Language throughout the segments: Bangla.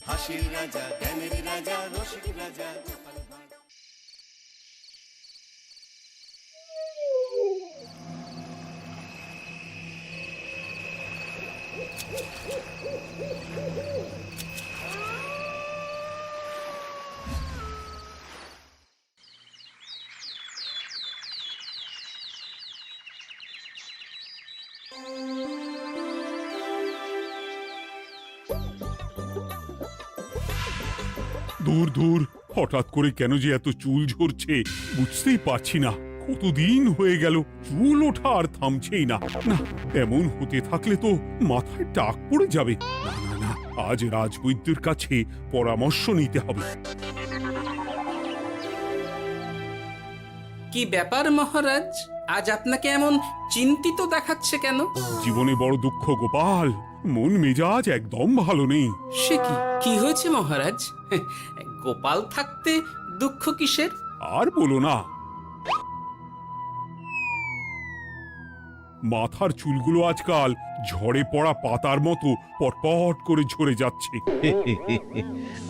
হাসির রাজা, জ্ঞানের রাজা, রসিক রাজা। দূর দূর, হঠাৎ করে কেন যে এত চুল ঝরছে বুঝতেই পারছি না। কতদিন হয়ে গেল চুল ওঠা আর থামছেই না। না, এমন হতে থাকলে তো মাথায় টাক পড়ে যাবে। না না না, আজ রাজবৈদ্যের কাছে পরামর্শ নিতে হবে। কি ব্যাপার মহারাজ, আজ আপনাকে এমন চিন্তিত দেখাচ্ছে কেন? জীবনে বড় দুঃখ গোপাল, মন মেজাজ একদম ভালো নেই। সে কি কি হয়েছে মহারাজ? গোপাল থাকতে দুঃখ কিসের? আর বলো না, মাথার চুলগুলো আজকাল ঝড়ে পড়া পাতার মতো পটপট করে ঝরে যাচ্ছে।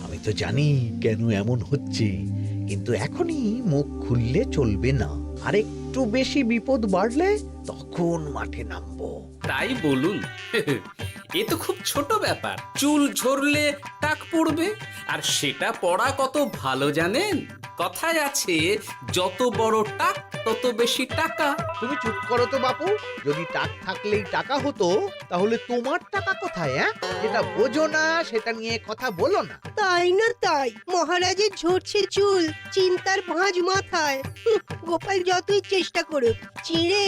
আমি তো জানি কেন এমন হচ্ছে, কিন্তু এখনই মুখ খুললে চলবে না। আর একটু বেশি বিপদ বাড়লে তখন মাঠে নামবো। তাই বলুন। এ তো খুব ছোট ব্যাপার। চুল ঝরলে টাক পড়বে, আর সেটা পড়া কত ভালো জানেন? কথায় আছে, যত বড় টাক তত বেশি টাকা। তুমি চুপ করো তো বাপু। যদি টাক থাকলেই টাকা হতো, তাহলে তোমার টাকা কোথায়? যেটা বোঝো না সেটা নিয়ে কথা বলো না। তাই না তাই, মহারাজের ঝরছে চুল, চিন্তার ভাঁজ মাথায়। গোপাল যতই চেষ্টা করুক, চিড়ে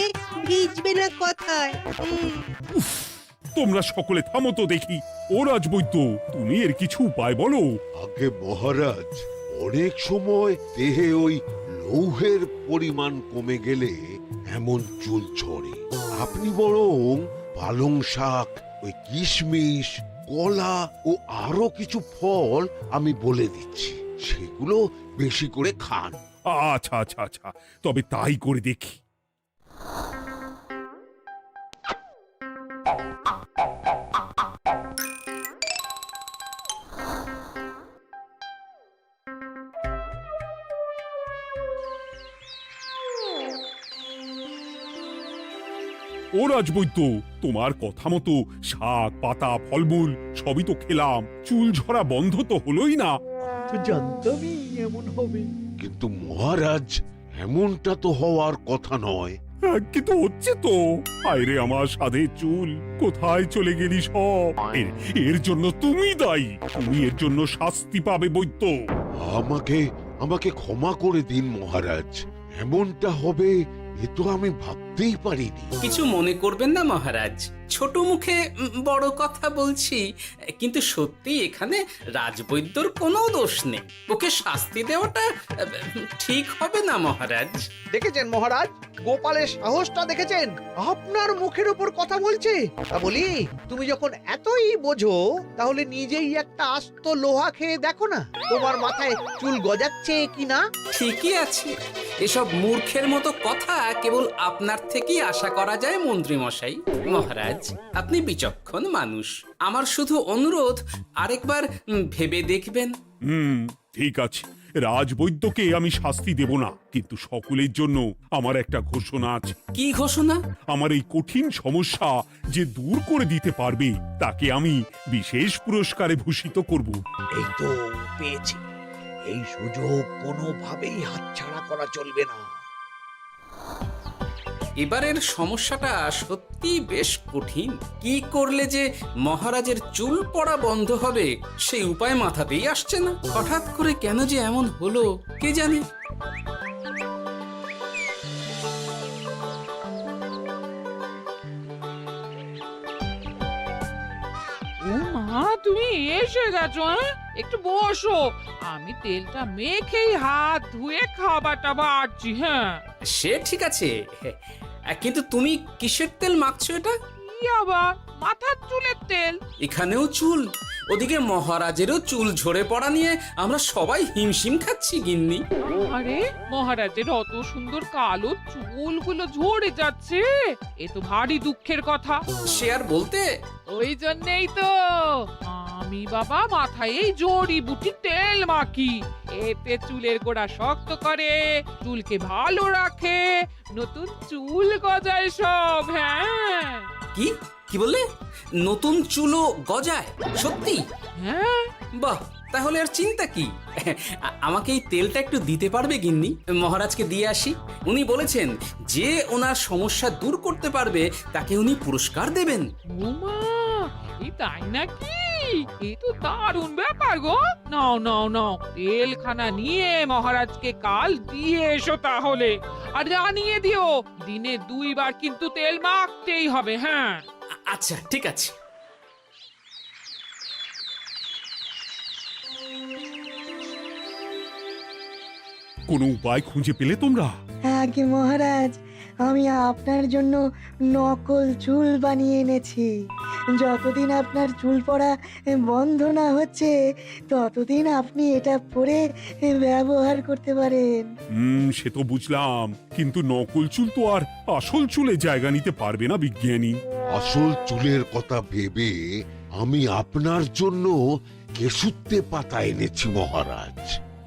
ভিজবে না কথায়। তোমরা সকলে থামো তো দেখি। ও রাজবৈদ্য, তুমি এর কিছু উপায় বলো। আগে মহারাজ, অনেক সময় দেহে ওই লৌহের পরিমাণ কমে গেলে এমন চুল ঝরে। আপনি বরং পালং শাক, ওই কিশমিশ, কলা ও আরো কিছু ফল আমি বলে দিচ্ছি, সেগুলো বেশি করে খান। আচ্ছা আচ্ছা আচ্ছা, তবে তাই করে দেখি। ও রাজবৈদ্য, তোমার কথা মতো শাক পাতা ফলমূল সবই তো খেলাম, চুল ঝরা বন্ধ তো হলোই না। তো জানতামই এমন হবে। কিন্তু মহারাজ, এমনটা তো হওয়ার কথা নয়। কিন্তু হচ্ছে তো। আরে আমার সাধে চুল, কোথায় চলে গেলি সব? এর জন্য তুমি দায়ী। তুমি এর জন্য শাস্তি পাবে বৈদ্য। আমাকে আমাকে ক্ষমা করে দিন মহারাজ। এমনটা হবে এ তো আমি ভাবতেই পারিনি। কিছু মনে করবেন না মহারাজ, ছোট মুখে বড় কথা বলছি। কিন্তু সত্যি এখানে রাজবৈদ্যর কোনো দোষ নেই। ওকে শাস্তি দেওয়াটা ঠিক হবে না মহারাজ। দেখেছেন মহারাজ, গোপালের সাহসটা দেখেছেন? আপনার মুখের উপর কথা বলছে। তা বলি, তুমি যখন এতই বোঝো, তাহলে নিজেই একটা আস্ত লোহা খেয়ে দেখো না, তোমার মাথায় চুল গজাচ্ছে কিনা। ঠিকই আছে, এসব মূর্খের মতো কথা কেবল আপনার থেকেই আশা করা যায় মন্ত্রী মশাই। মহারাজ, আপনি বিচক্ষণ মানুষ। আমার শুধু অনুরোধ, আরেকবার ভেবে দেখবেন। ঠিক আছে, রাজবৈদ্যকে আমি শাস্তি দেব না, কিন্তু সকলের জন্য আমার একটা ঘোষণা আছে। কি ঘোষণা? আমার এই কঠিন সমস্যা যে দূর করে দিতে পারবে, তাকে আমি বিশেষ পুরস্কারে ভূষিত করব। এই তো পেয়েছি। এই সুযোগ কোনোভাবেই হাতছাড়া করা চলবে না। এবারের সমস্যাটা সত্যি বেশ কঠিন। কি করলে যে মহারাজের চুল পড়া বন্ধ হবে সেই উপায় মাথাতেই আসছে না। হঠাৎ করে কেন যে এমন হলো কে জানে। ও মা, তুমি এসে গেছো? একটু বসো, আমি তেলটা মেখেই হাত ধুয়ে খাবারটা বাড়ছি। হ্যাঁ, সে ঠিক আছে, কিন্তু তুমি কিসের তেল মাখছো এটা? কি আবার মাথার চুলের তেল? এখানেও চুল, ওদিকে মহারাজেরও চুল ঝরে পড়া নিয়ে আমরা সবাই হিমশিম খাচ্ছি গিন্নি। আরে, মহারাজের অত সুন্দর কালো চুলগুলো ঝরে যাচ্ছে, এ তো ভারী দুঃখের কথা। সে আর বলতে। ওই জন্যই তো আমি আমি বাবা মাথায় এই জড়িবুটি তেল মাখি। এতে চুলের গোড়া শক্ত করে, চুলকে ভালো রাখে, নতুন চুল গজায় সব। হ্যাঁ কি কি বললে? নতুন চুলও গজায়? সত্যি? হ্যাঁ, বাহ, তাহলে আর চিন্তা কি? আমাকে এই তেলটা একটু দিতে পারবে গিন্নি? মহারাজকে দিয়ে আসি। উনি বলেছেন যে ওনার সমস্যা দূর করতে পারবে তাকে উনি পুরস্কার দেবেন। ওমা, এই তাই নাকি? এ তো দারুণ ব্যাপার গো। নাও নাও নাও, তেলখানা নিয়ে মহারাজকে কাল দিয়ে এসো তাহলে। আর জানিয়ে দিও, দিনে 2 বার কিন্তু তেল মাখতেই হবে। হ্যাঁ, আচ্ছা, ঠিক আছে। কোনো উপায় খুঁজে পেলে তোমরা? আগে মহারাজ, আমি আপনার জন্য নকল চুল বানিয়ে এনেছি। যতদিন আপনার চুল পড়া বন্ধ না হচ্ছে ততদিন আপনি এটা পরে ব্যবহার করতে পারেন। সে তো বুঝলাম, কিন্তু নকল চুল তো আর আসল চুলে জায়গা নিতে পারবে না বিজ্ঞানী। আসল চুলের কথা ভেবে আমি আপনার জন্য কেশুত্তে পাতা এনেছি মহারাজ।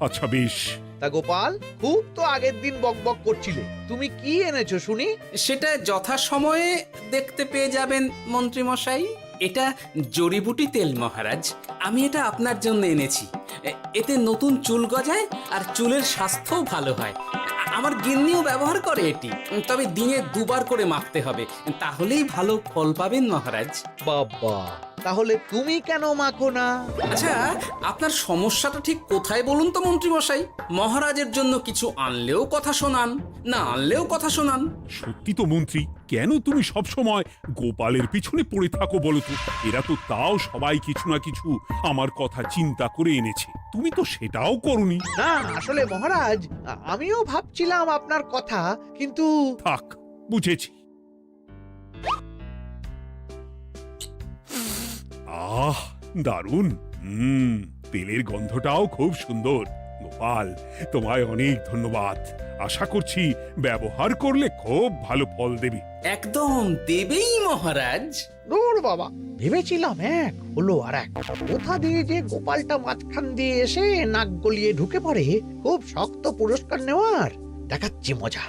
আচ্ছা বেশ। তা গোপাল, খুব তো আগের দিন বকবক করছিলে, তুমি কি এনেছো শুনি? সেটা যথাসময়ে দেখতে পেয়ে যাবেন মন্ত্রী মশাই। এটা জড়িবুটি তেল মহারাজ। আমি এটা আপনার জন্য এনেছি। এতে নতুন চুল গজায় আর চুলের স্বাস্থ্যও ভালো হয়। আমার গিন্নিও ব্যবহার করে এটি, তবে দিনে 2 বার করে মাখতে হবে, তাহলেই ভালো ফল পাবেন মহারাজ। বাবা, তাহলে তুমি কেন মাখো না? আচ্ছা, আপনার সমস্যাটা ঠিক কোথায় বলুন তো মন্ত্রী মশাই? মহারাজের জন্য কিছু আনলেও কথা শোনান, না আনলেও কথা শোনান। সত্যি তো মন্ত্রী, কেন তুমি সব সময় গোপালের পিছনে পড়ে থাকো বলো তো? এরা তো তাও সবাই কিছু না কিছু আমার কথা চিন্তা করে এনেছে, তুমি তো সেটাও করনি। না, আসলে মহারাজ, আমিও ভাবছিলাম আপনার কথা, কিন্তু থাক, বুঝেছি। আহ, দারুণ। তেলের গন্ধটাও খুব সুন্দর। গোপাল, তোমায় অনেক ধন্যবাদ। আশা করছি ব্যবহার করলে খুব ভালো ফল দেবে। একদম দেবেই মহারাজ। দূর বাবা, ভেবেছিলাম এক, হলো আর এক। কোথা দিয়ে যে গোপালটা মাঝখান দিয়ে এসে নাক গলিয়ে ঢুকে পড়ে, খুব শক্ত পুরস্কার নেওয়ার। দেখাচ্ছি মজা।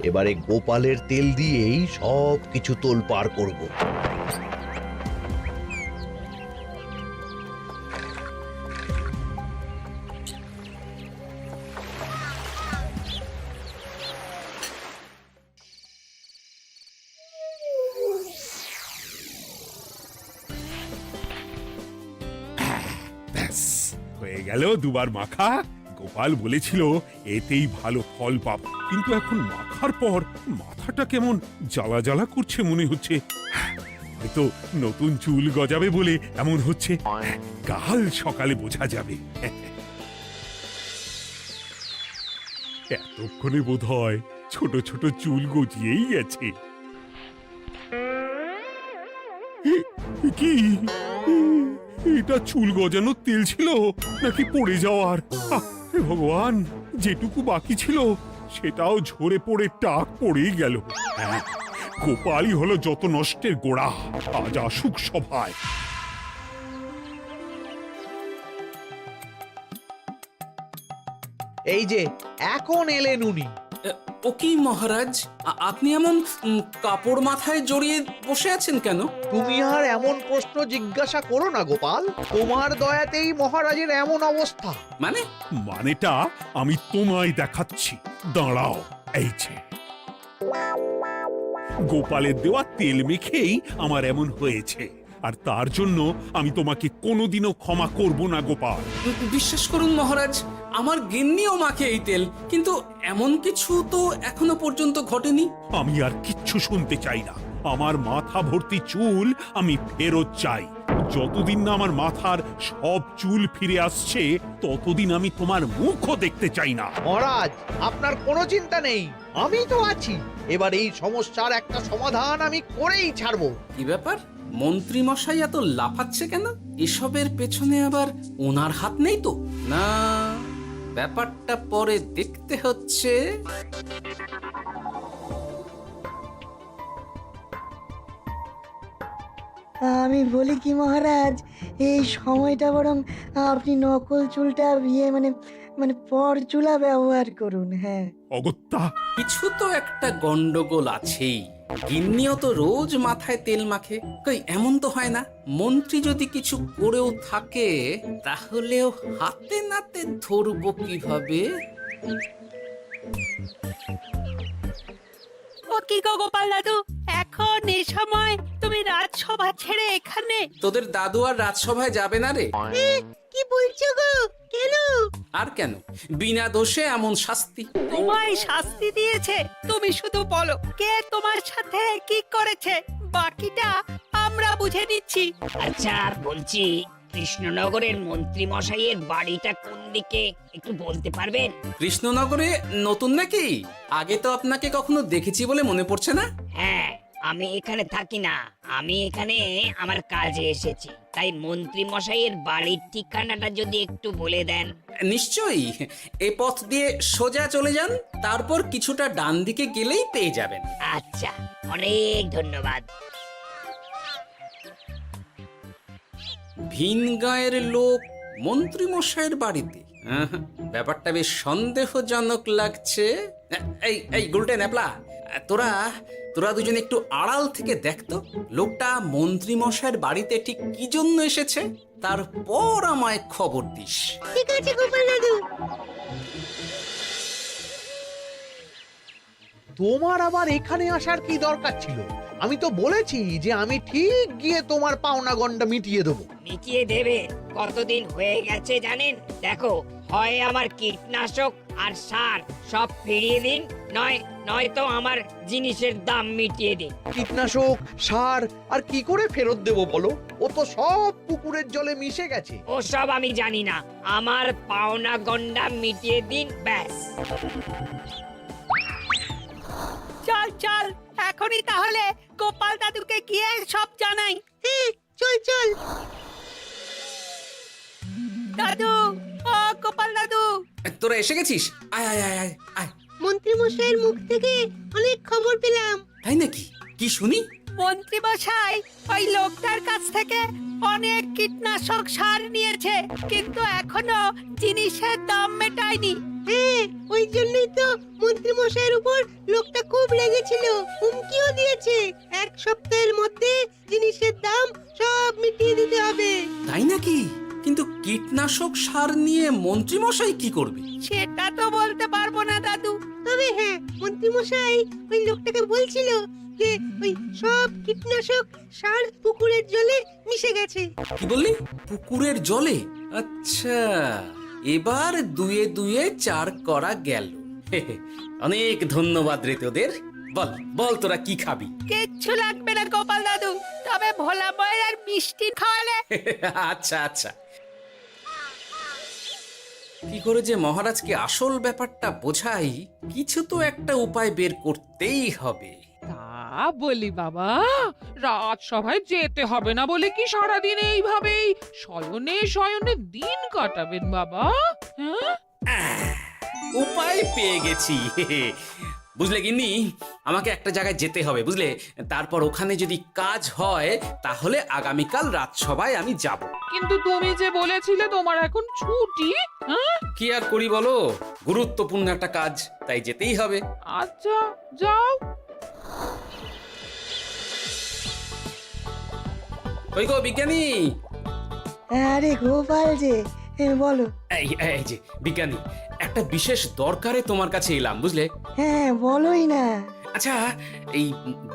এবারে গোপালের তেল দিয়েই সব কিছু তোলপাড় করব। ব্যাস, হয়ে গেল 2 বার মাখা। গোপাল বলেছিল এতেই ভালো ফল পাব, কিন্তু এখন মাখার পর মাথাটা কেমন জ্বালা জ্বালা করছে মনে হচ্ছে। হয়তো নতুন চুল গজাবে বলে এমন হচ্ছে। কাল সকালে বোঝা যাবে। এতক্ষণে বোধহয় ছোট ছোট চুল গজিয়েই গেছে। কি এটা চুল গজানোর তেল ছিল নাকি পড়ে যাওয়ার? হে ভগবান, যেটুকু বাকি ছিল সেটাও ঝরে পড়ে টাক পড়েই গেল। হ্যাঁ, গোপালই হলো যত নষ্টের গোড়া। আজ আসুক সভায়। এই যে এখন এলেন উনি। ও কি মহারাজ, আপনি এমন কাপড় মাথায় জড়িয়ে বসে আছেন কেন? তুমি আর এমন প্রশ্ন জিজ্ঞাসা করো না গোপাল, তোমার দয়াতেই মহারাজের এমন অবস্থা। মানে? মানেটা আমি তোমায় দেখাচ্ছি, দাঁড়াও। এই যে গোপালের দেওয়া তেল মেখেই আমার এমন হয়েছে, আর তার জন্য আমি তোমাকে কোনোদিনও ক্ষমা করব না গোপাল। বিশ্বাস করুন মহারাজ, আমার গিন্নিও মাখে এই তেল, কিন্তু এমন কিছু তো এখনো পর্যন্ত ঘটেনি। আমি আর কিচ্ছু শুনতে চাই না। আমার মাথা ভর্তি চুল আমি ফেরত চাই। যতদিন না আমার মাথার সব চুল ফিরে আসছে ততদিন আমি তোমার মুখও দেখতে চাই না। মহারাজ, আপনার কোনো চিন্তা নেই, আমি তো আছি। এবার এই সমস্যার একটা সমাধান আমি করেই ছাড়বো। কি ব্যাপার, মন্ত্রী মশাই এত লাফাচ্ছে কেন? এসবের পেছনে আবার ওনার হাত নেই তো? না, ব্যাপারটা পরে দেখতে হচ্ছে। আমি বলি কি মহারাজ, এই সময়টা বরং আপনি নকল চুলটা মানে মানে পরচুলা ব্যবহার করুন। হ্যাঁ, অগত্যা কিছু তো একটা গন্ডগোল আছেই। গিন্নিও তো রোজ মাথায় তেল মাখে, কই এমন তো হয় না। মন্ত্রী যদি কিছু করেও থাকে তাহলেও হাতে নাতে ধরবো কিভাবে? ও কি গো গোপাল দাদু, এখন এই সময় তুমি রাজসভা ছেড়ে এখানে? তোদের দাদু আর রাজসভায় যাবে না রে? কি বলছো গো? কেন? আর কেন, বিনা দোষে এমন শাস্তি। তোমায় শাস্তি দিয়েছে? তুমি শুধু বলো কে তোমার সাথে কি করেছে, বাকিটা আমরা বুঝে নিচ্ছি। আচ্ছা বলছি, কৃষ্ণনগরের মন্ত্রী মশাইয়ের বাড়িটা কোন দিকে একটু বলতে পারবেন? কৃষ্ণনগরে নতুন নাকি? আগে তো আপনাকে কখনো দেখেছি বলে মনে পড়ছে না। হ্যাঁ, আমি এখানে থাকি না, আমি এখানে আমার কাজে এসেছি, তাই মন্ত্রী মশাইয়ের বাড়ির ঠিকানাটা যদি একটু বলে দেন। নিশ্চয়ই, এ পথ দিয়ে সোজা চলে যান, তারপর কিছুটা ডান দিকে গেলেই পেয়ে যাবেন। আচ্ছা, অনেক ধন্যবাদ। ভিন গাঁয়ের লোক মন্ত্রী মশাইয়ের বাড়িতে, ব্যাপারটা বেশ সন্দেহজনক লাগছে। এই এই গুলটে ন্যাপলা, তোরা তোরা দুজন একটু আড়াল থেকে দেখতো লোকটা মন্ত্রী মশাইয়ের বাড়িতে ঠিক কি জন্য এসেছে, তারপর আমায় খবর দিস। ঠিক আছে গোপাল দাদু। তোমার আবার এখানে আসার কি দরকার ছিল? আমি তো বলেছি যে আমি ঠিক গিয়ে তোমার পাওনা গন্ডা মিটিয়ে দেবো। মিটিয়ে দেবে? কতদিন হয়ে গেছে জানেন? দেখো, হয় আমার কীটনাশক আর সার সব ফিরিয়ে দিন, নয়তো আমার জিনিসের দাম মিটিয়ে দিন। কীটনাশক, সার আর কি করে ফেরত দেবো বলো? ও তো সব পুকুরের জলে মিশে গেছে। ওসব আমি জানি না, আমার পাওনা গন্ডা মিটিয়ে দিন, ব্যাস। চল চল, এখনই তাহলে গোপাল দাদুকে গিয়ে সব জানাই। হ্যাঁ, চল চল। দাদু, ও গোপাল দাদু, তোরা এসে গেছিস? আয় আয় আয় আয় আয়। মন্ত্রী মশাইয়ের মুখ থেকে অনেক খবর পেলাম। তাই নাকি? কি শুনি? মন্ত্রী মশাই ওই লোকটার কাছ থেকে অনেক কীটনাশক সার নিয়েছে, কিন্তু এখনো জিনিসের দাম মেটায়নি। হ্যাঁ, ওই জন্যই তো মন্ত্রী মশাইয়ের উপর লোকটা খুব রেগেছিল, হুমকিও দিয়েছে এক সপ্তাহের মধ্যে জিনিসের দাম সব মিটিয়ে দিতে হবে। তাই নাকি? কিন্তু কীটনাশক সার নিয়ে মন্ত্রী মশাই কি করবে? সেটা তো বলতে পারবো না দাদু, তবে হ্যাঁ, মন্ত্রী মশাই ওই লোকটাকে বলছিল যে ওই সব কীটনাশক সার পুকুরের জলে মিশে গেছে। কি বললি? পুকুরের জলে? আচ্ছা, এবার দুয়ে দুয়ে চার করা গেল। অনেক ধন্যবাদ রে তোদের। বল বল, তোরা কি খাবি? কিচ্ছু লাগবে না গোপাল দাদু, তবে ভোলা বয়ের আর মিষ্টি খাওয়ালে। আচ্ছা আচ্ছা। কি করে যে মহারাজকে আসল ব্যাপারটা বোঝাই, কিছু তো একটা উপায় বের করতেই হবে। তা বলি বাবা, রাজসভায় যেতে হবে না বলে কি সারাদিন এইভাবেই শয়নে শয়নে দিন কাটাবেন বাবা? হ্যাঁ, উপায় পেয়ে গেছি। বুঝলে গিন্নি, আমাকে একটা জায়গায় যেতে হবে, বুঝলে? তারপর ওখানে যদি কাজ হয় তাহলে আগামীকাল রাজসভায় আমি যাব। কিন্তু তুমি যে বলেছিলে তোমার এখন ছুটি। হ্যাঁ, কি আর করি বলো, গুরুত্বপূর্ণ একটা কাজ, তাই যেতেই হবে। আচ্ছা যাও। ওই গো বিজ্ঞানী, আরে গোপাল যে, বলো। এই এই যে বিজ্ঞানী, একটা বিশেষ দরকারে তোমার কাছে এলাম, বুঝলে? হ্যাঁ, বলোই না। আচ্ছা, এই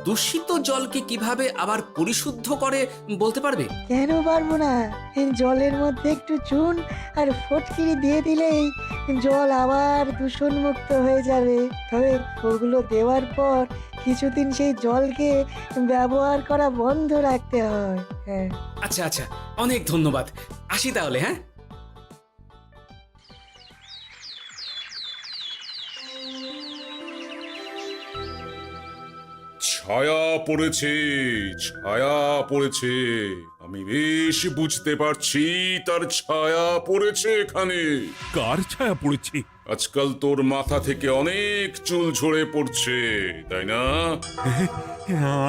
দূষিত জলকে কিভাবে আবার পরিশুদ্ধ করে বলতে পারবে? কেন পারবো না? জলের মধ্যে একটু চুন আর ফটকিরি দিয়ে দিলেই জল আবার দূষণমুক্ত হয়ে যাবে। তবে ওগুলো দেওয়ার পর কিছুদিন সেই জলকে ব্যবহার করা বন্ধ রাখতে হয়। হ্যাঁ, আচ্ছা আচ্ছা, অনেক ধন্যবাদ, আসি তাহলে। হ্যাঁ, ছায়া পড়েছে, ছায়া পড়েছে। আমি বেশ বুঝতে পারছি তার ছায়া পড়েছে এখানে। কার ছায়া পড়েছে? আজকাল তোর মাথা থেকে অনেক চুল ঝরে পড়ছে, তাই না?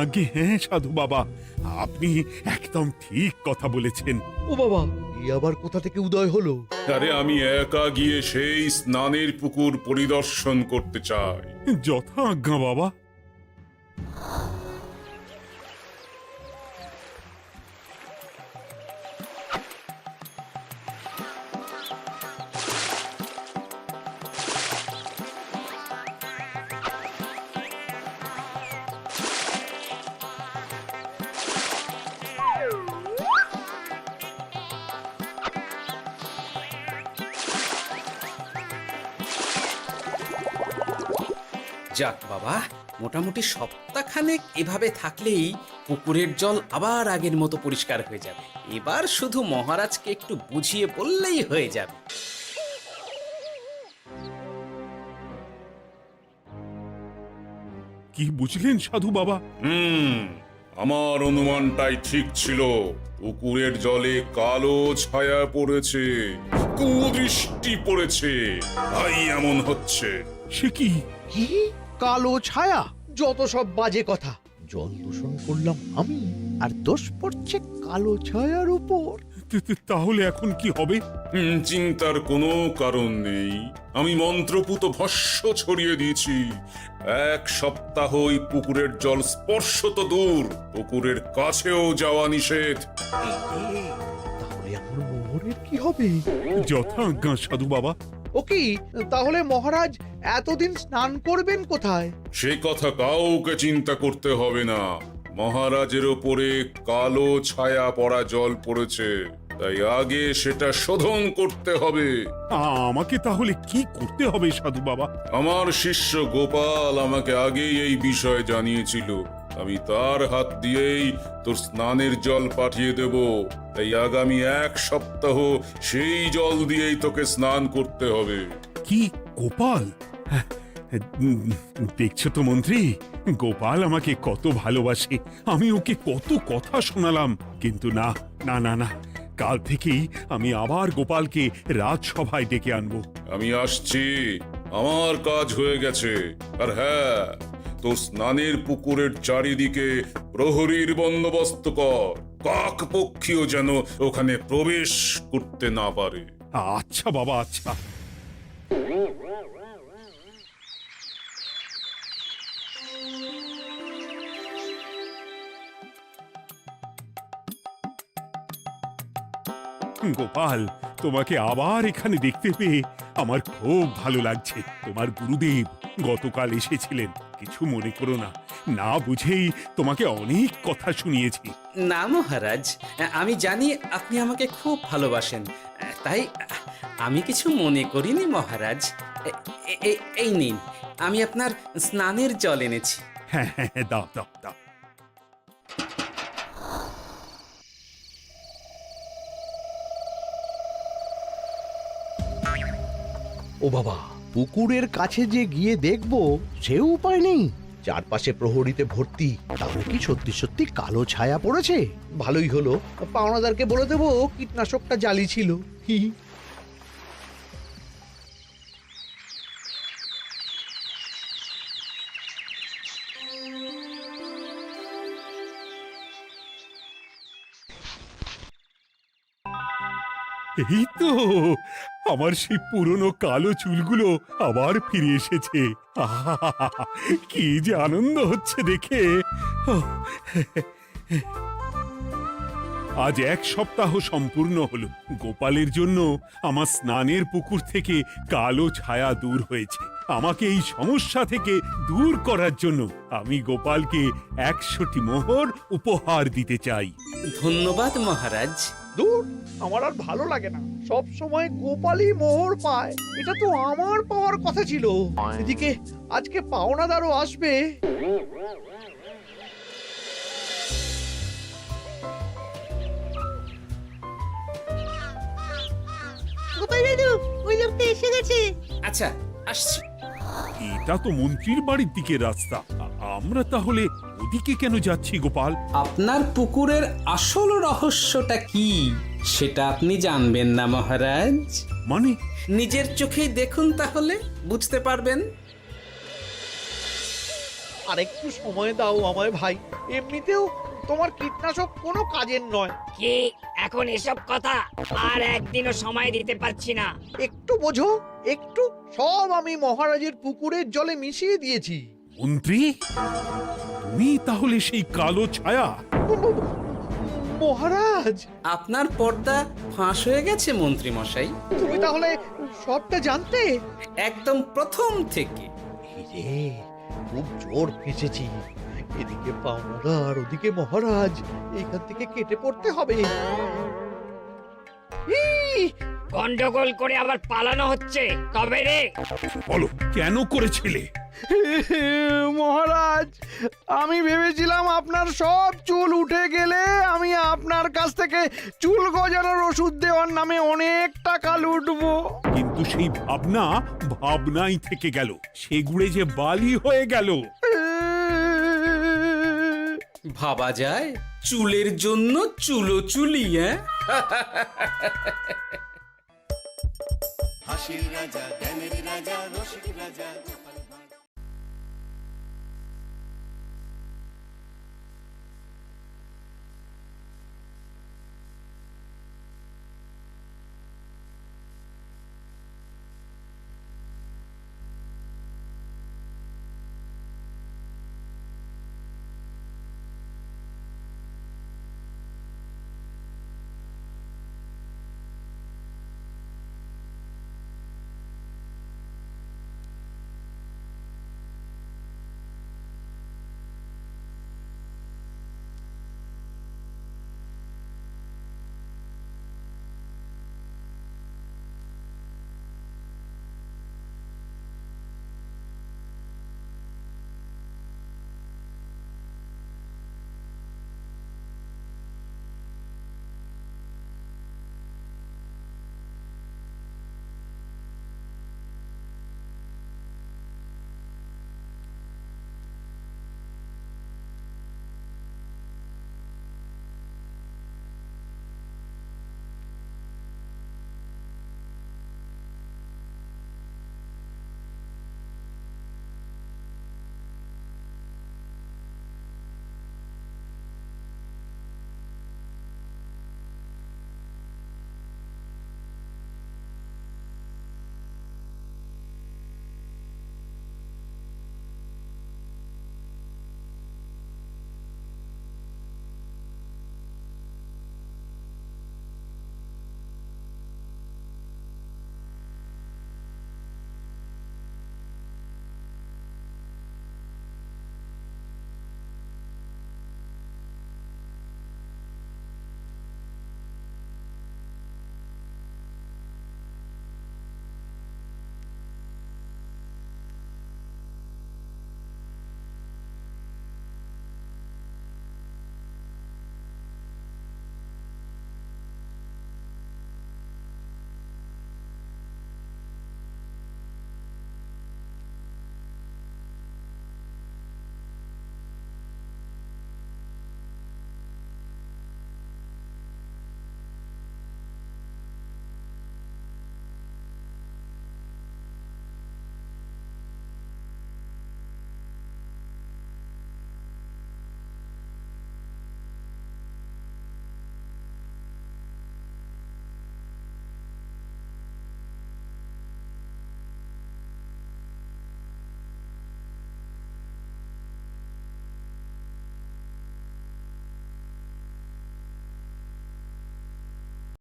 আগে হ্যাঁ সাধু বাবা, আপনি একদম ঠিক কথা বলেছেন। ও বাবা, এই আবার কোথা থেকে উদয় হলো? আরে আমি একা গিয়ে সেই স্নানের পুকুর পরিদর্শন করতে চাই। যথা আজ্ঞা বাবা। যাক বাবা, মোটামুটি সপ্তাহখানেক এভাবে থাকলেই পুকুরের জল আবার আগের মতো পরিষ্কার হয়ে যাবে। এবার শুধু মহারাজকে একটু বুঝিয়ে বললেই হয়ে যাবে। কি বুঝলেন সাধু বাবা? আমার অনুমানটাই ঠিক ছিল। পুকুরের জলে কালো ছায়া পড়েছে, কুদৃষ্টি পড়েছে, তাই এমন হচ্ছে। সে কি? কি কালো ছায়া? যত সব বাজে কথা। জল দূষণ করলাম আমি, আর দোষ পড়ছে কালো ছায়ার উপর। তাহলে এখন কি হবে? চিন্তার কোনো কারণ নেই। আমি মন্ত্রপুত ভস্য ছড়িয়ে দিয়েছি। 1 সপ্তাহ ওই পুকুরের জল স্পর্শ তো দূর, পুকুরের কাছেও যাওয়া নিষেধ। তাহলে আমার মোহরের কি হবে? যথা আজ্ঞা সাধু বাবা। ও কি, তাহলে মহারাজ এতদিন স্নান করবেন কোথায়? সে কথা কাউকে চিন্তা করতে হবে না। মহারাজের ওপরে কালো ছায়া পড়া জল পড়েছে, তাই আগে সেটা শোধন করতে হবে। আমাকে তাহলে কি করতে হবে সাধু বাবা? আমার শিষ্য গোপাল আমাকে আগেই এই বিষয় জানিয়েছিল। আমি তার হাত দিয়েই তোর স্নানের জল পাঠিয়ে দেব। তাই আগামী 1 সপ্তাহ সেই জল দিয়েই তোকে স্নান করতে হবে। কি গোপাল? দেখছো তো মন্ত্রী, গোপাল আমাকে কত ভালোবাসে। আমি ওকে কত কথা শোনালাম, কিন্তু না না না না, কাল থেকেই আমি আবার গোপালকে রাজসভায় ডেকে আনবো। আমি আসছি, আমার কাজ হয়ে গেছে। আর হ্যাঁ, তোর স্নানের পুকুরের চারিদিকে প্রহরীর বন্দোবস্ত কর। কাক পক্ষীও যেন ওখানে প্রবেশ করতে না পারে। আচ্ছা বাবা, আচ্ছা। গোপাল, তোমাকে আবার এখানে দেখতে পেয়ে আমার খুব ভালো লাগছে। তোমার গুরুদেব গতকাল এসেছিলেন, কিছু মনে করো না। না বুঝেই তোমাকে অনেক কথা শুনিয়েছি। না মহারাজ, আমি জানি আপনি আমাকে খুব ভালোবাসেন, তাই আমি কিছু মনে করিনি মহারাজ। এই নিন, আমি আপনার স্নানের জল এনেছি। হ্যাঁ হ্যাঁ, দাও দাও দাও। ও বাবা, পুকুরের কাছে যে গিয়ে দেখবো সে উপায় নেই। চারপাশে প্রহরীতে ভর্তি, তাহলে কি সত্যি সত্যি কালো ছায়া পড়েছে? ভালোই হলো, পাওনাদারকে বলে দেবো কীটনাশকটা জালি ছিল। হি হি। এই তো আমার সেই পুরনো কালো চুলগুলো আবার ফিরে এসেছে। আহা, কি যে আনন্দ হচ্ছে দেখে। আজ 1 সপ্তাহ সম্পূর্ণ হলো। গোপালের জন্য আমার স্নানের পুকুর থেকে কালো ছায়া দূর হয়েছে। আমাকে এই সমস্যা থেকে দূর করার জন্য আমি গোপালকে 100টি মোহর উপহার দিতে চাই। ধন্যবাদ মহারাজ। দূর, আমার আর ভালো লাগে না। সব সময় গোপালই মোহর পায়, এটা তো আমার পাওয়ার কথা ছিল। এদিকে আজকে পাওনাদারও আসবে। গোপাল দাদু, ওই লোকটা এসে গেছে। আচ্ছা, আসছি। এটা তো মন্ত্রীর বাড়ির দিকে রাস্তা। আমরা তাহলে ওদিকে এদিকে কেন যাচ্ছি গোপাল? আপনার পুকুরের আসল রহস্যটা কি সেটা আপনি জানবেন না মহারাজ? মানে নিজের চোখেই দেখুন, তাহলে বুঝতে পারবেন। আর একটু সময় দাও আমায় ভাই, এমনিতেও তোমার কীটনাশক কোনো কাজের নয়। কি এখন এসব কথা? আর একদিনও সময় দিতে পারছি না। একটু বোঝো, একটু। সব আমি মহারাজের পুকুরের জলে মিশিয়ে দিয়েছি। মন্ত্রী, তুমি তাহলে সেই কালো ছায়া? মহারাজ, আপনার পর্দা ফাঁস হয়ে গেছে মন্ত্রী মশাই। তুমি তাহলে সবটা জানতে? একদম প্রথম থেকে। রে, খুব জোর ফেঁসেছি। এদিকে পাওনাদার, ওদিকে মহারাজ, এখান থেকে কেটে পড়তে হবে। গন্ডগোল করে আবার পালানো হচ্ছে তবে রে। বলো, কেন করেছিলে? মহারাজ, আমি ভেবেছিলাম আপনার সব চুল উঠে গেলে আমি আপনার কাছ থেকে চুল গজানোর ওষুধ দেওয়ার নামে অনেক টাকা লুটবো। কিন্তু সেই ভাবনা ভাবনাই থেকে গেল, সেগুড়ে যে বালি হয়ে গেল। ভাবা যায় চুলের জন্য চুলোচুলি, হ্যাঁ? হাসির রাজা জ্ঞানের রাজা রসিক রাজা